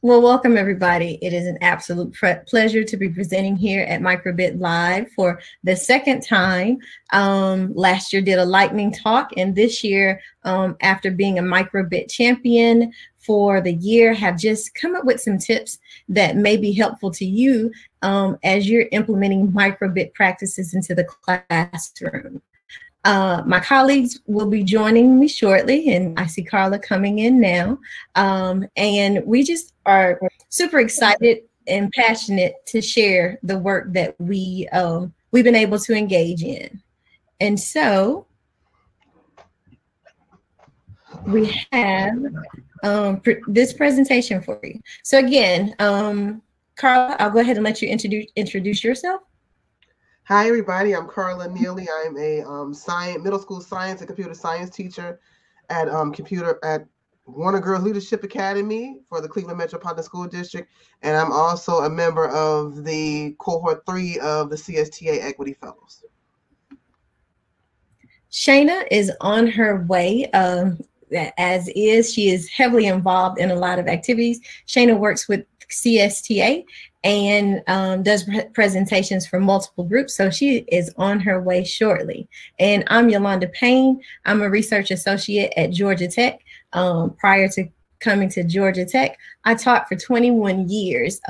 Well, welcome everybody. It is an absolute pleasure to be presenting here at Microbit Live for the second time. Last year did a lightning talk, and this year, after being a Microbit champion for the year, have just come up with some tips that may be helpful to you as you're implementing Microbit practices into the classroom. My colleagues will be joining me shortly, and I see Carla coming in now. And we just are super excited and passionate to share the work that we've been able to engage in. And so we have this presentation for you. So again, Carla, I'll go ahead and let you introduce yourself. Hi, everybody. I'm Carla Neely. I'm a middle school science and computer science teacher at Warner Girls Leadership Academy for the Cleveland Metropolitan School District, and I'm also a member of the cohort 3 of the CSEd Equity Fellows. Shaina is on her way. She is heavily involved in a lot of activities. Shaina works with CSTA and does presentations for multiple groups. So she is on her way shortly. And I'm Yolanda Payne. I'm a research associate at Georgia Tech. Prior to coming to Georgia Tech, I taught for 21 years,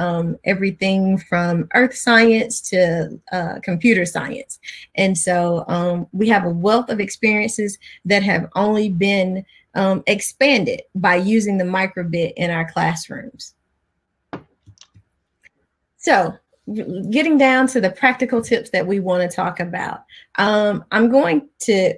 everything from earth science to computer science. And so we have a wealth of experiences that have only been expanded by using the microbit in our classrooms. So getting down to the practical tips that we want to talk about, I'm going to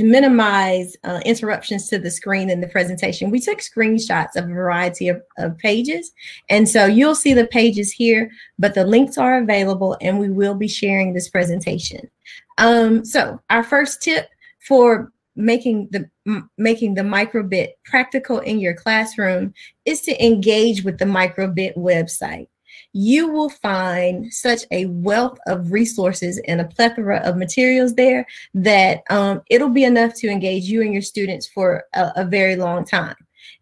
minimize interruptions to the screen in the presentation. We took screenshots of a variety of pages. And so you'll see the pages here, but the links are available and we will be sharing this presentation. So our first tip for making the microbit practical in your classroom is to engage with the microbit website. You will find such a wealth of resources and a plethora of materials there that it'll be enough to engage you and your students for a very long time.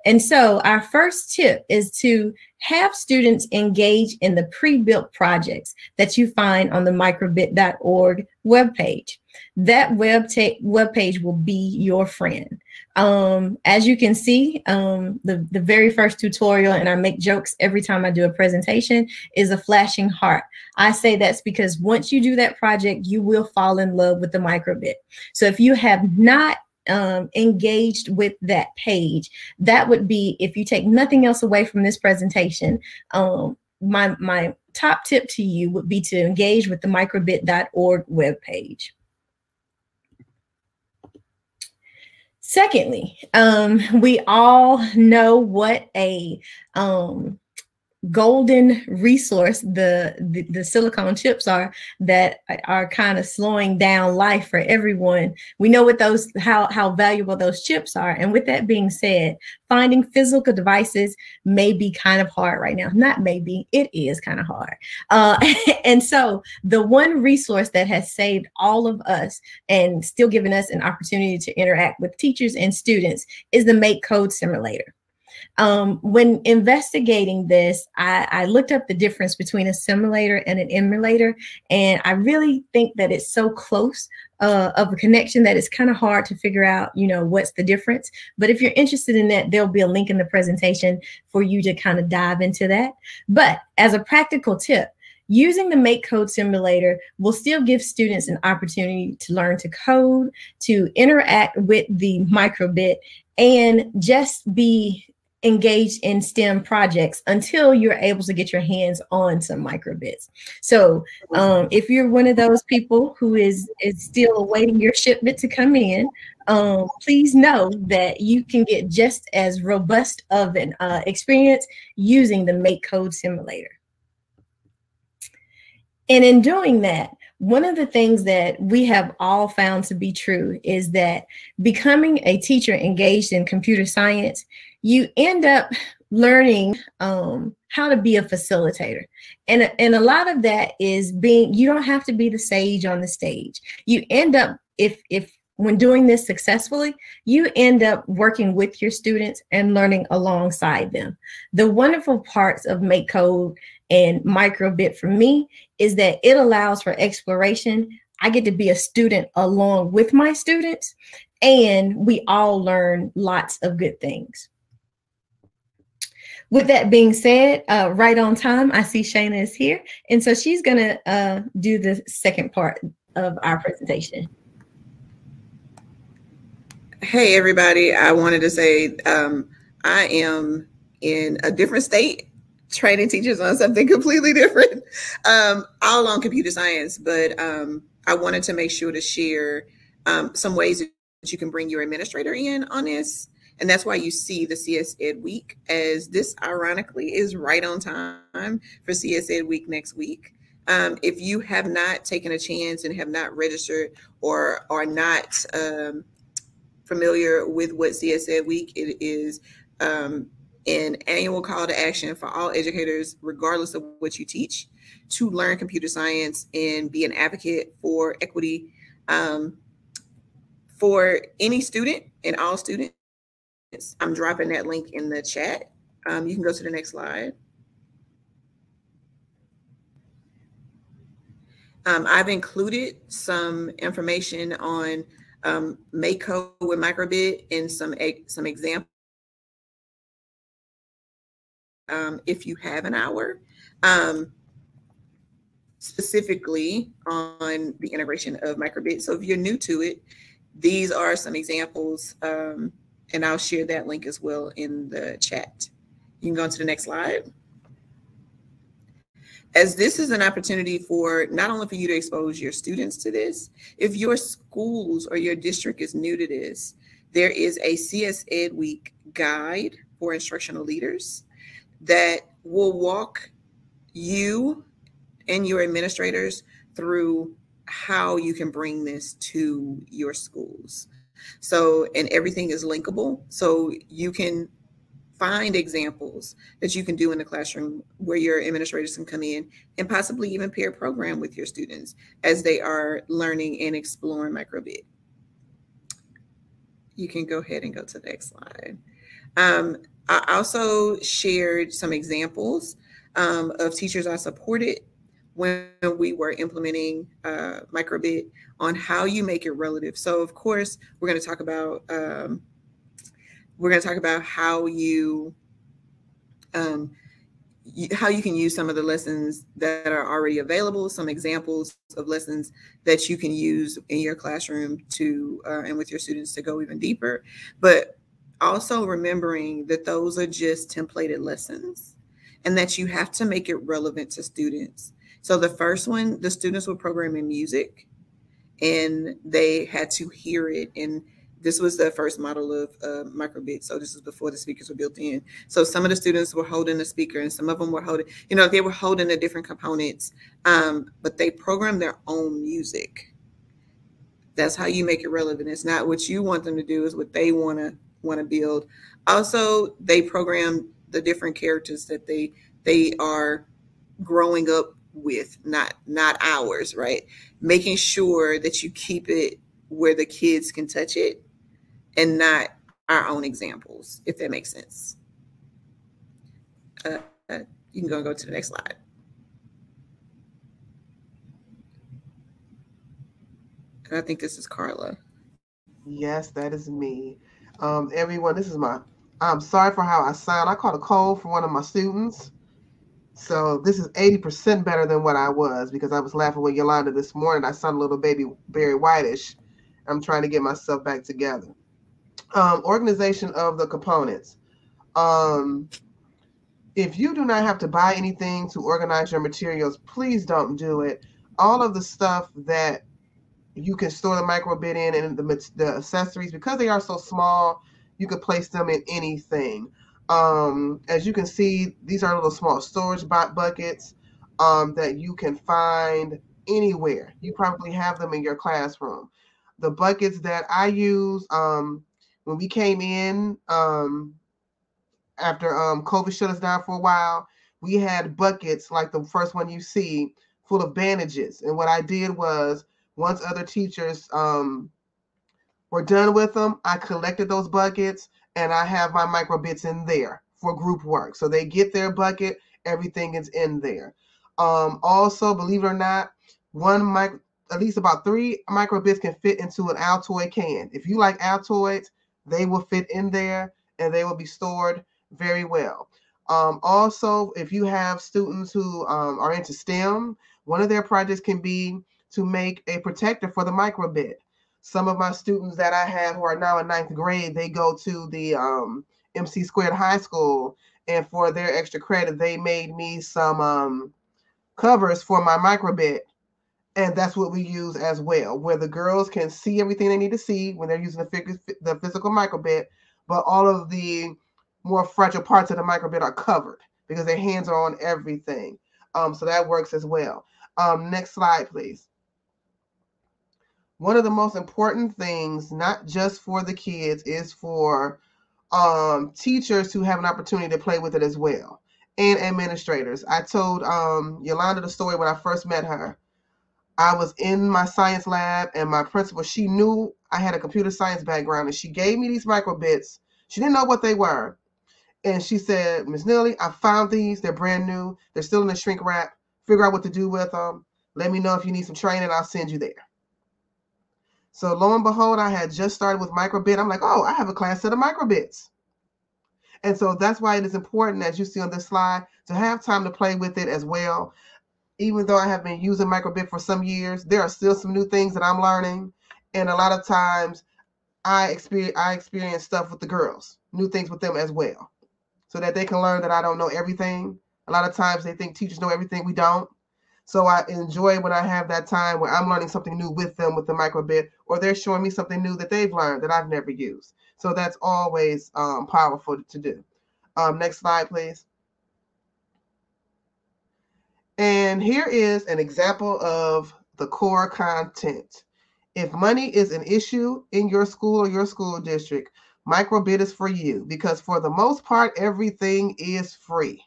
And so our first tip is to have students engage in the pre-built projects that you find on the microbit.org webpage. That webpage will be your friend. As you can see, the very first tutorial, and I make jokes every time I do a presentation, is a flashing heart. I say that's because once you do that project, you will fall in love with the microbit. So if you have not engaged with that page, that would be, if you take nothing else away from this presentation, my top tip to you would be to engage with the microbit.org webpage. Secondly, we all know what a golden resource the silicone chips are that are kind of slowing down life for everyone. We know what how valuable those chips are. And with that being said, finding physical devices may be kind of hard right now. Not maybe, it is kind of hard. And so the one resource that has saved all of us and still given us an opportunity to interact with teachers and students is the Make Code Simulator. When investigating this, I looked up the difference between a simulator and an emulator, and I really think that it's so close of a connection that it's kind of hard to figure out, what's the difference. But if you're interested in that, there'll be a link in the presentation for you to kind of dive into that. But as a practical tip, using the Make Code Simulator will still give students an opportunity to learn to code, to interact with the microbit, and just be engaged in STEM projects until you're able to get your hands on some microbits. So if you're one of those people who is still awaiting your shipment to come in, please know that you can get just as robust of an experience using the Make Code Simulator. And in doing that, one of the things that we have all found to be true is that becoming a teacher engaged in computer science, you end up learning how to be a facilitator. And a lot of that is you don't have to be the sage on the stage. You end up, if when doing this successfully, you end up working with your students and learning alongside them. The wonderful parts of Mako and Microbit for me is that it allows for exploration. I get to be a student along with my students, and we all learn lots of good things. With that being said, right on time, I see Shaina is here. And so she's going to do the second part of our presentation. Hey, everybody. I wanted to say I am in a different state, training teachers on something completely different, all on computer science. But I wanted to make sure to share some ways that you can bring your administrator in on this. And that's why you see the CSEd week, as this ironically is right on time for CSEd week next week. If you have not taken a chance and have not registered or are not familiar with what CSEd week, it is an annual call to action for all educators, regardless of what you teach, to learn computer science and be an advocate for equity for any student and all students. I'm dropping that link in the chat. You can go to the next slide. I've included some information on Mako with Microbit and some examples. If you have an hour, specifically on the integration of Microbit. So if you're new to it, these are some examples, and I'll share that link as well in the chat. You can go on to the next slide. As this is an opportunity for not only for you to expose your students to this, if your schools or your district is new to this, there is a CSEd week guide for instructional leaders that will walk you and your administrators through how you can bring this to your schools. So, and everything is linkable. So you can find examples that you can do in the classroom where your administrators can come in and possibly even pair program with your students as they are learning and exploring Microbit. You can go ahead and go to the next slide. I also shared some examples of teachers I supported when we were implementing Microbit on how you make it relative. So of course, we're going to talk about how you can use some of the lessons that are already available, some examples of lessons that you can use in your classroom to and with your students to go even deeper. But also remembering that those are just templated lessons and that you have to make it relevant to students. So the first one, the students were programming music and they had to hear it. And this was the first model of Microbit. So this is before the speakers were built in. So some of the students were holding the speaker and some of them were holding, they were holding the different components, but they programmed their own music. That's how you make it relevant. It's not what you want them to do, is what they want to build. Also, they program the different characters that they are growing up with, not ours, right? Making sure that you keep it where the kids can touch it and not our own examples, if that makes sense. You can go to the next slide. And I think this is Carla. Yes, that is me. Everyone, I'm sorry for how I sound. I caught a cold for one of my students. So this is 80% better than what I was, because I was laughing with Yolanda this morning. I sound a little baby Barry Whitish. I'm trying to get myself back together. Organization of the components. If you do not have to buy anything to organize your materials, please don't do it. All of the stuff that you can store the Microbit in and the accessories, because they are so small, you can place them in anything. As you can see, these are little small storage buckets that you can find anywhere. You probably have them in your classroom. The buckets that I use, when we came in after COVID shut us down for a while, we had buckets like the first one you see, full of bandages. And what I did was, once other teachers we're done with them, I collected those buckets and I have my microbits in there for group work. So they get their bucket, everything is in there. Also, believe it or not, at least about 3 microbits can fit into an Altoid can. If you like Altoids, they will fit in there and they will be stored very well. Also, if you have students who are into STEM, one of their projects can be to make a protector for the microbit. Some of my students that I have who are now in 9th grade, they go to the MC Squared High School, and for their extra credit, they made me some covers for my microbit, and that's what we use as well, where the girls can see everything they need to see when they're using the physical microbit, but all of the more fragile parts of the microbit are covered because their hands are on everything. So that works as well. Next slide, please. One of the most important things, not just for the kids, is for teachers who have an opportunity to play with it as well, and administrators. I told Yolanda the story when I first met her. I was in my science lab and my principal, she knew I had a computer science background, and she gave me these microbits. She didn't know what they were. And she said, Ms. Neely, I found these. They're brand new. They're still in the shrink wrap. Figure out what to do with them. Let me know if you need some training. I'll send you there. So lo and behold, I had just started with microbit. I'm like, oh, I have a class set of microbits. And so that's why it is important, as you see on this slide, to have time to play with it as well. Even though I have been using microbit for some years, there are still some new things that I'm learning. And a lot of times I experience stuff with the girls, new things with them as well, so that they can learn that I don't know everything. A lot of times they think teachers know everything. We don't. So I enjoy when I have that time where I'm learning something new with them with the microbit, or they're showing me something new that they've learned that I've never used. So that's always powerful to do. Next slide, please. And here is an example of the core content. If money is an issue in your school or your school district, Microbit is for you, because for the most part, everything is free.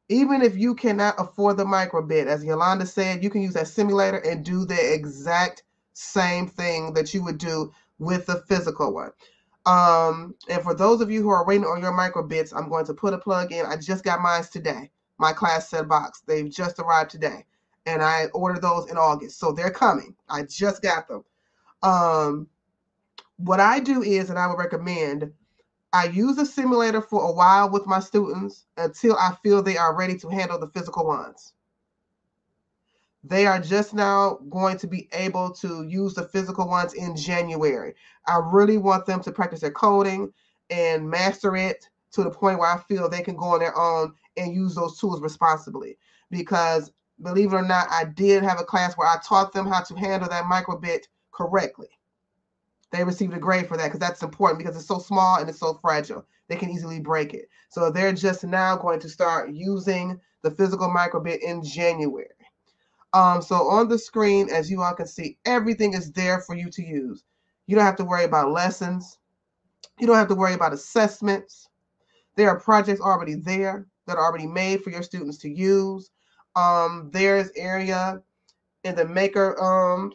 Even if you cannot afford the microbit, as Yolanda said, you can use that simulator and do the exact same thing that you would do with the physical one. And for those of you who are waiting on your microbits, I'm going to put a plug in. I just got mine today, my class set box. They've just arrived today, and I ordered those in August, so they're coming. I just got them. What I do is, and I would recommend, I use a simulator for a while with my students until I feel they are ready to handle the physical ones. They are just now going to be able to use the physical ones in January. I really want them to practice their coding and master it to the point where I feel they can go on their own and use those tools responsibly. Because believe it or not, I did have a class where I taught them how to handle that microbit correctly. They received a grade for that because that's important, because it's so small and it's so fragile. They can easily break it. So they're just now going to start using the physical microbit in January. So on the screen, as you all can see, everything is there for you to use. You don't have to worry about lessons. You don't have to worry about assessments. There are projects already there that are already made for your students to use. There's area in the maker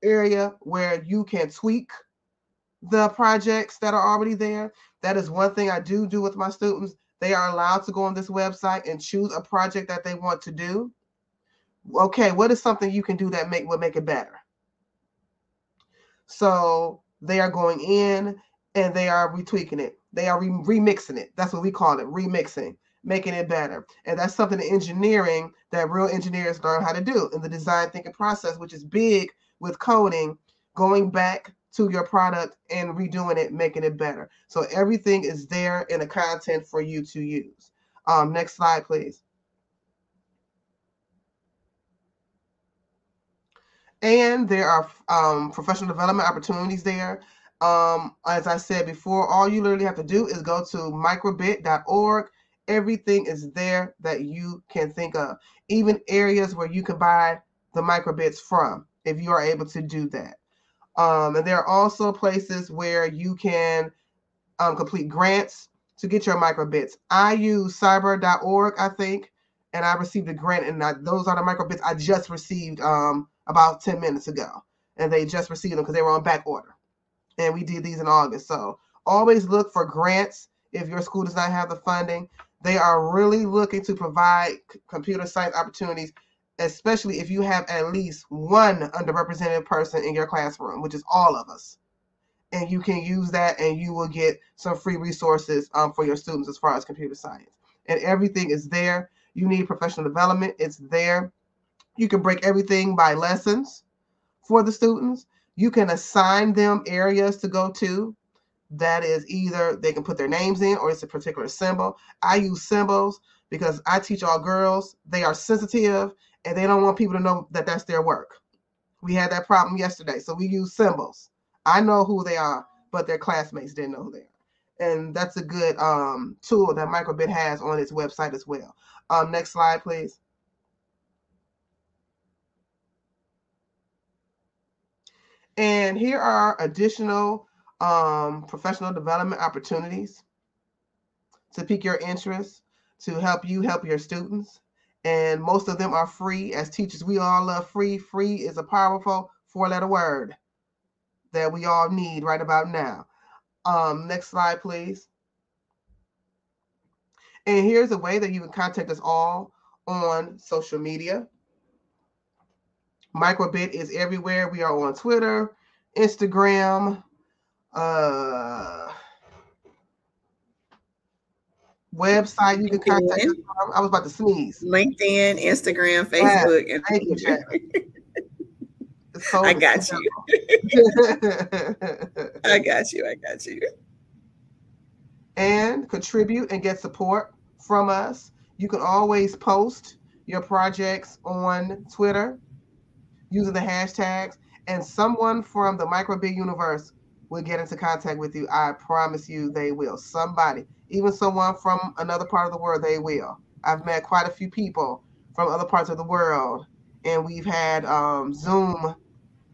area where you can tweak the projects that are already there. That is one thing I do with my students. They are allowed to go on this website and choose a project that they want to do. Okay, what is something you can do that will make it better? So they are going in and they are retweaking it. They are remixing it. That's what we call it, remixing, making it better. And that's something in engineering that real engineers learn how to do in the design thinking process, which is big with coding, going back to your product and redoing it, making it better. So everything is there in the content for you to use. Next slide, please. And there are professional development opportunities there. As I said before, all you literally have to do is go to microbit.org. Everything is there that you can think of, even areas where you can buy the microbits from, if you are able to do that. And there are also places where you can complete grants to get your microbits. I use cyber.org, I think, and I received a grant, and those are the microbits I just received about 10 minutes ago. and they just received them because they were on back order. And we did these in August. So always look for grants if your school does not have the funding. They are really looking to provide computer science opportunities, especially if you have at least one underrepresented person in your classroom, which is all of us. And you can use that and you will get some free resources for your students as far as computer science. And everything is there. You need professional development. It's there. You can break everything by lessons for the students. You can assign them areas to go to. That is either they can put their names in or it's a particular symbol. I use symbols because I teach all girls. They are sensitive and they don't want people to know that that's their work. We had that problem yesterday. So we use symbols. I know who they are, but their classmates didn't know who they are. And that's a good tool that Microbit has on its website as well. Next slide, please. And here are additional professional development opportunities to pique your interest, to help you help your students. And most of them are free. As teachers, we all love free. Free is a powerful 4-letter word that we all need right about now. Next slide, please. And here's a way that you can contact us all on social media. Microbit is everywhere. We are on Twitter, Instagram, website. You can contact us. I was about to sneeze. LinkedIn, Instagram, Facebook. Yeah, thank you, Shaina. I got you. I got you. And contribute and get support from us. You can always post your projects on Twitter using the hashtags, and someone from the Microbit universe will get into contact with you. I promise you they will. Somebody, even someone from another part of the world, they will. I've met quite a few people from other parts of the world, and we've had Zoom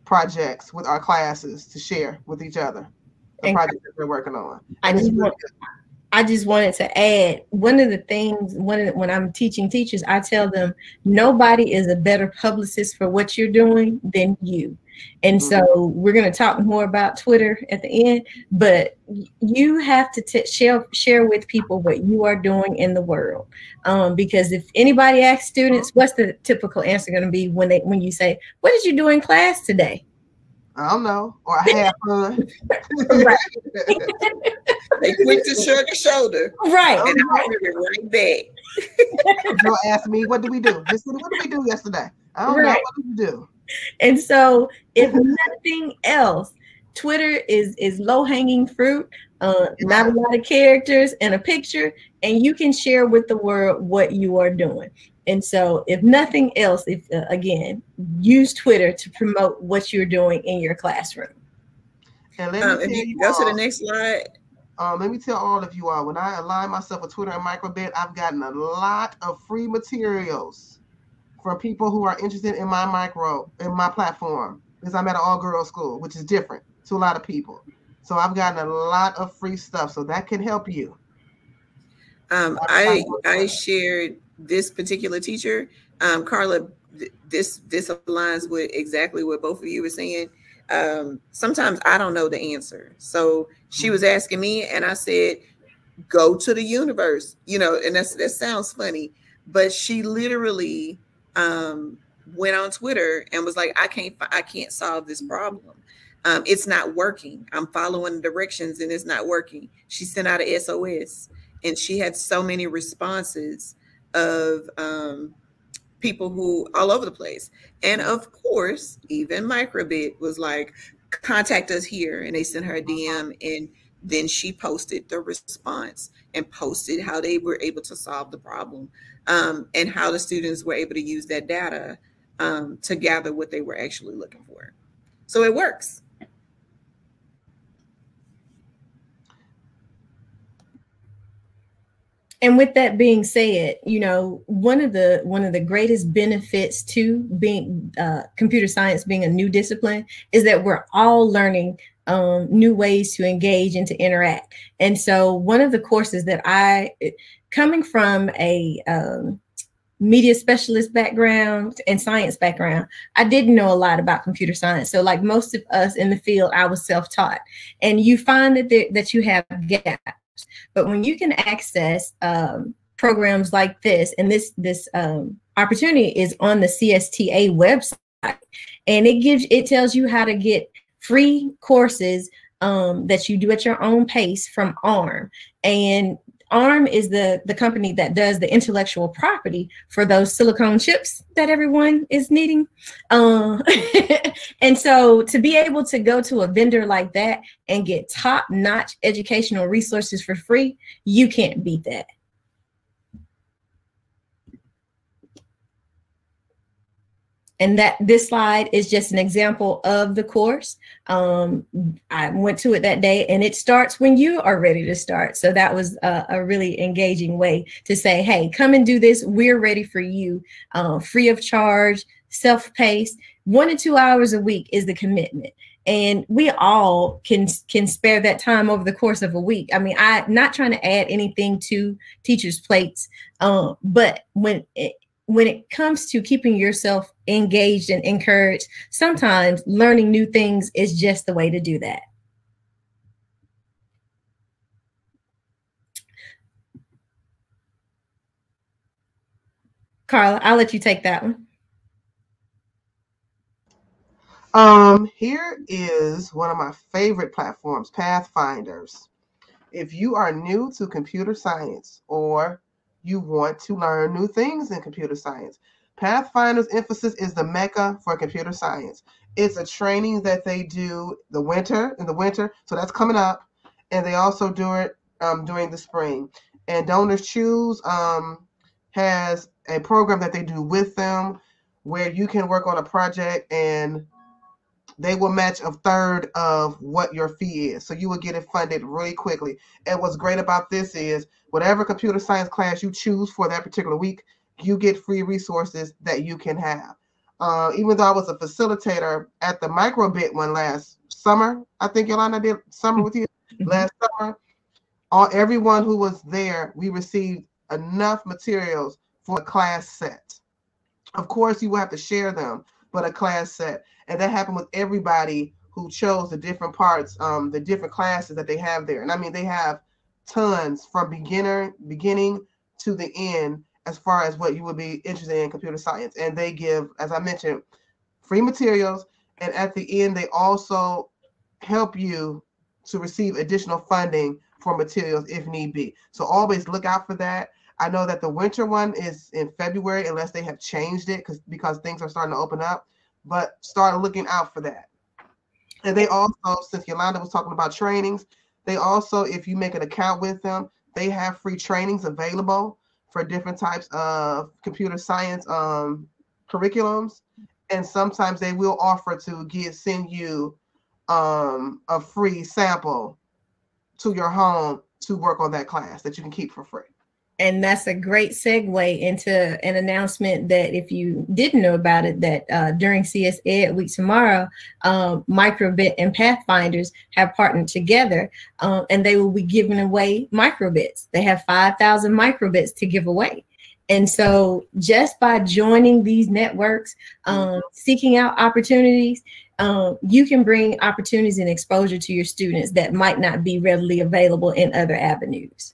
projects with our classes to share with each other, the projects that we're working on. I just wanted to add, one of the things, when I'm teaching teachers, I tell them nobody is a better publicist for what you're doing than you. And so we're going to talk more about Twitter at the end, but you have to share with people what you are doing in the world. Because if anybody asks students, what's the typical answer going to be when you say, what did you do in class today? I don't know, or I had fun. They quick to shrug a shoulder. Right. And I heard it right back. Don't ask me, what did we do? What did we do yesterday? I don't know. What did we do? And so if nothing else, Twitter is low-hanging fruit, not a lot of characters and a picture, and you can share with the world what you are doing. And so if nothing else, again, use Twitter to promote what you're doing in your classroom. And let me if you go to the next slide. Let me tell all of you all, when I align myself with Twitter and Microbit, I've gotten a lot of free materials from people who are interested in my platform, because I'm at an all-girls school, which is different to a lot of people. So I've gotten a lot of free stuff, so that can help you. I shared this particular teacher, Carla. This aligns with exactly what both of you were saying. Sometimes I don't know the answer, so she was asking me, and I said, "Go to the universe," and that sounds funny, but she literally went on Twitter and was like, I can't solve this problem. It's not working. I'm following directions and it's not working. She sent out a SOS, and she had so many responses of people who all over the place. And of course, even Microbit was like, contact us here. And they sent her a DM, and then she posted the response and posted how they were able to solve the problem, and how the students were able to use that data to gather what they were actually looking for. So it works. And with that being said, one of the greatest benefits to being computer science being a new discipline is that we're all learning new ways to engage and to interact. And so one of the courses that coming from a media specialist background and science background, I didn't know a lot about computer science. So like most of us in the field, I was self-taught. And you find that you have gaps. But when you can access programs like this, and this opportunity is on the CSTA website, and it tells you how to get free courses that you do at your own pace from ARM. And ARM is the company that does the intellectual property for those silicone chips that everyone is needing. And so to be able to go to a vendor like that and get top-notch educational resources for free, you can't beat that. And this slide is just an example of the course. I went to it that day, and it starts when you are ready to start. So that was a really engaging way to say, hey, come and do this. We're ready for you, free of charge, self-paced. 1 to 2 hours a week is the commitment. And we all can spare that time over the course of a week. I mean, I'm not trying to add anything to teachers' plates, but when it comes to keeping yourself engaged and encouraged, sometimes learning new things is just the way to do that. Carla, I'll let you take that one. Here is one of my favorite platforms, Pathfinders. If you are new to computer science or you want to learn new things in computer science, Pathfinder's emphasis is the Mecca for computer science. It's a training that they do in the winter, so that's coming up, and they also do it during the spring. And Donors Choose has a program that they do with them where you can work on a project and they will match a third of what your fee is. So you will get it funded really quickly. And what's great about this is whatever computer science class you choose for that particular week, you get free resources that you can have. Even though I was a facilitator at the Microbit one last summer, I think Yolanda did summer with you last summer, everyone who was there, we received enough materials for a class set. Of course, you will have to share them, but a class set. And that happened with everybody who chose the different parts, the different classes that they have there. And I mean, they have tons from beginning to the end as far as what you would be interested in computer science. And they give, as I mentioned, free materials. And at the end, they also help you to receive additional funding for materials if need be. So always look out for that. I know that the winter one is in February, unless they have changed it because things are starting to open up. But start looking out for that. And they also, since Yolanda was talking about trainings, they also, if you make an account with them, they have free trainings available for different types of computer science curriculums. And sometimes they will offer to send you a free sample to your home to work on that class that you can keep for free. And that's a great segue into an announcement that if you didn't know about it, that during CSEd week tomorrow, Microbit and Pathfinders have partnered together, and they will be giving away microbits. They have 5,000 microbits to give away. And so just by joining these networks, seeking out opportunities, you can bring opportunities and exposure to your students that might not be readily available in other avenues.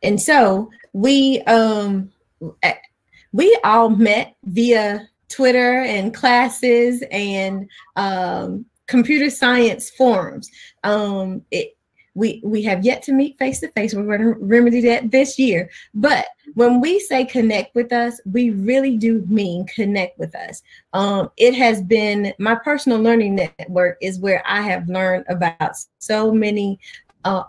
And so we all met via Twitter and classes and computer science forums. We have yet to meet face to face. We're going to remedy that this year. But when we say connect with us, we really do mean connect with us. It has been my personal learning network is where I have learned about so many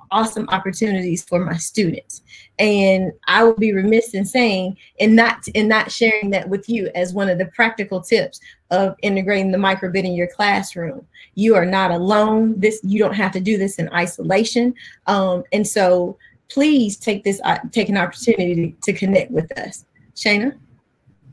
awesome opportunities for my students. And I would be remiss in saying and not sharing that with you as one of the practical tips of integrating the microbit in your classroom. You are not alone. You don't have to do this in isolation. And so please take an opportunity to connect with us. Shaina?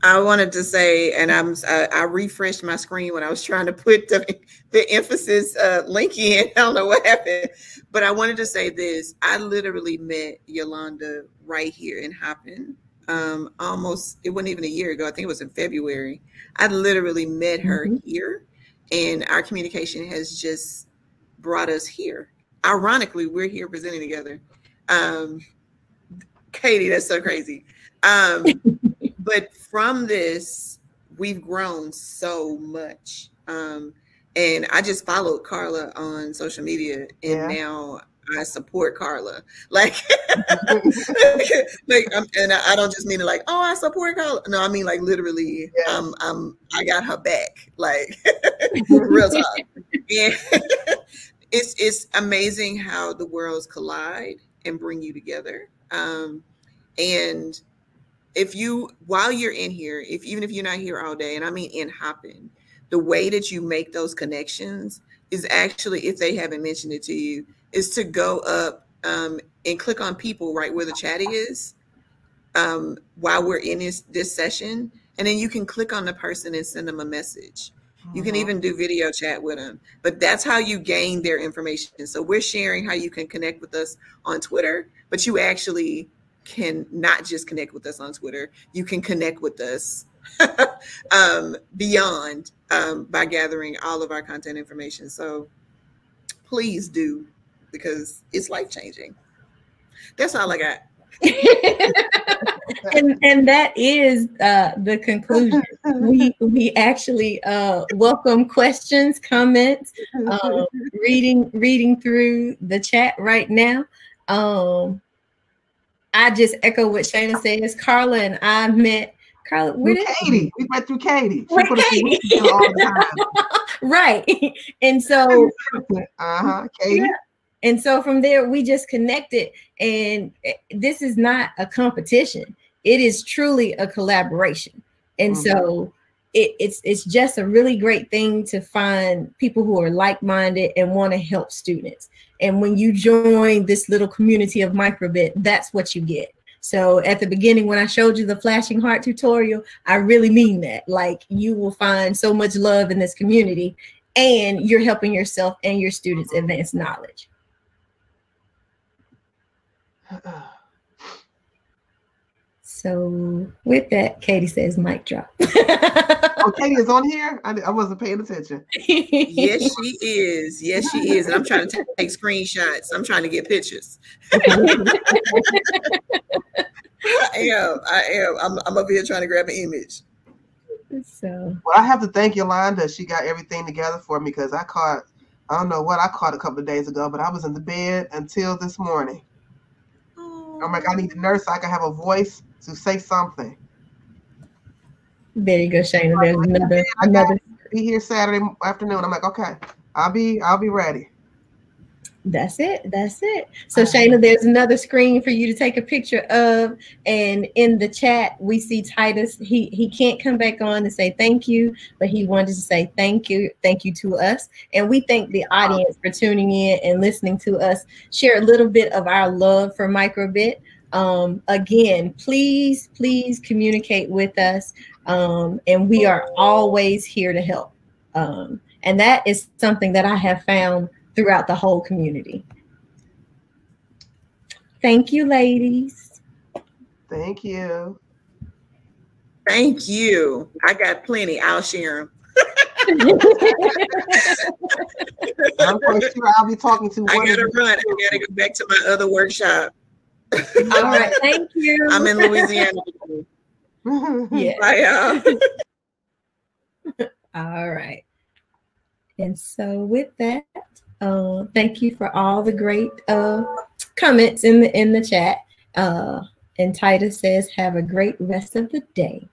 I wanted to say, and I refreshed my screen when I was trying to put the emphasis link in. I don't know what happened, but I wanted to say this. I literally met Yolanda right here in Hoppin. Almost, it wasn't even a year ago. I think it was in February. I literally met her here, and our communication has just brought us here. Ironically, we're here presenting together. Katie, that's so crazy. But from this, we've grown so much. And I just followed Carla on social media, and now I support Carla. Like, and I don't just mean it like, oh, I support Carla. No, I mean like literally, I got her back. Like, real talk. And it's amazing how the worlds collide and bring you together. And while you're in here, even if you're not here all day, and I mean in Hoppin, the way that you make those connections is actually, if they haven't mentioned it to you, is to go up and click on people right where the chat is while we're in this session. And then you can click on the person and send them a message. You can even do video chat with them, but that's how you gain their information. So we're sharing how you can connect with us on Twitter, but you actually can not just connect with us on Twitter. You can connect with us beyond by gathering all of our content information. So please do, because it's life-changing. That's all I got. and that is the conclusion. We actually welcome questions, comments, reading through the chat right now. I just echo what Shaina says. Carla and I met. Carla, where did Katie? We met through Katie. She with put Katie. Us all the time. Right. And so Katie. Yeah. And so from there, we just connected. And this is not a competition. It is truly a collaboration. And so it's just a really great thing to find people who are like-minded and want to help students. And when you join this little community of Microbit, that's what you get. So at the beginning, when I showed you the flashing heart tutorial, I really mean that. Like, you will find so much love in this community, and you're helping yourself and your students advance knowledge. So with that, Katie says mic drop. Oh, Katie is on here? I wasn't paying attention. Yes, she is. Yes, she is. And I'm trying to take screenshots. I'm trying to get pictures. I am. I'm up here trying to grab an image. So, well, I have to thank Yolanda. She got everything together for me, because I don't know what I caught a couple of days ago, but I was in the bed until this morning. I'm like, I need a nurse so I can have a voice to say something. There you go, Shaina. There's another. Be here Saturday afternoon. I'm like, okay, I'll be ready. That's it. That's it. So Shaina, there's another screen for you to take a picture of. And in the chat, we see Titus. He can't come back on to say thank you, but he wanted to say thank you to us. And we thank the audience for tuning in and listening to us share a little bit of our love for Microbit. Again, please communicate with us. And we are always here to help. And that is something that I have found throughout the whole community. Thank you, ladies. Thank you. Thank you. I got plenty. I'll share them. I'm quite sure I'll be talking to one. I gotta run. I gotta go back to my other workshop. All right. Thank you. I'm in Louisiana. Yeah. Bye, y'all. All right. And so with that, thank you for all the great comments in the chat. And Titus says, have a great rest of the day.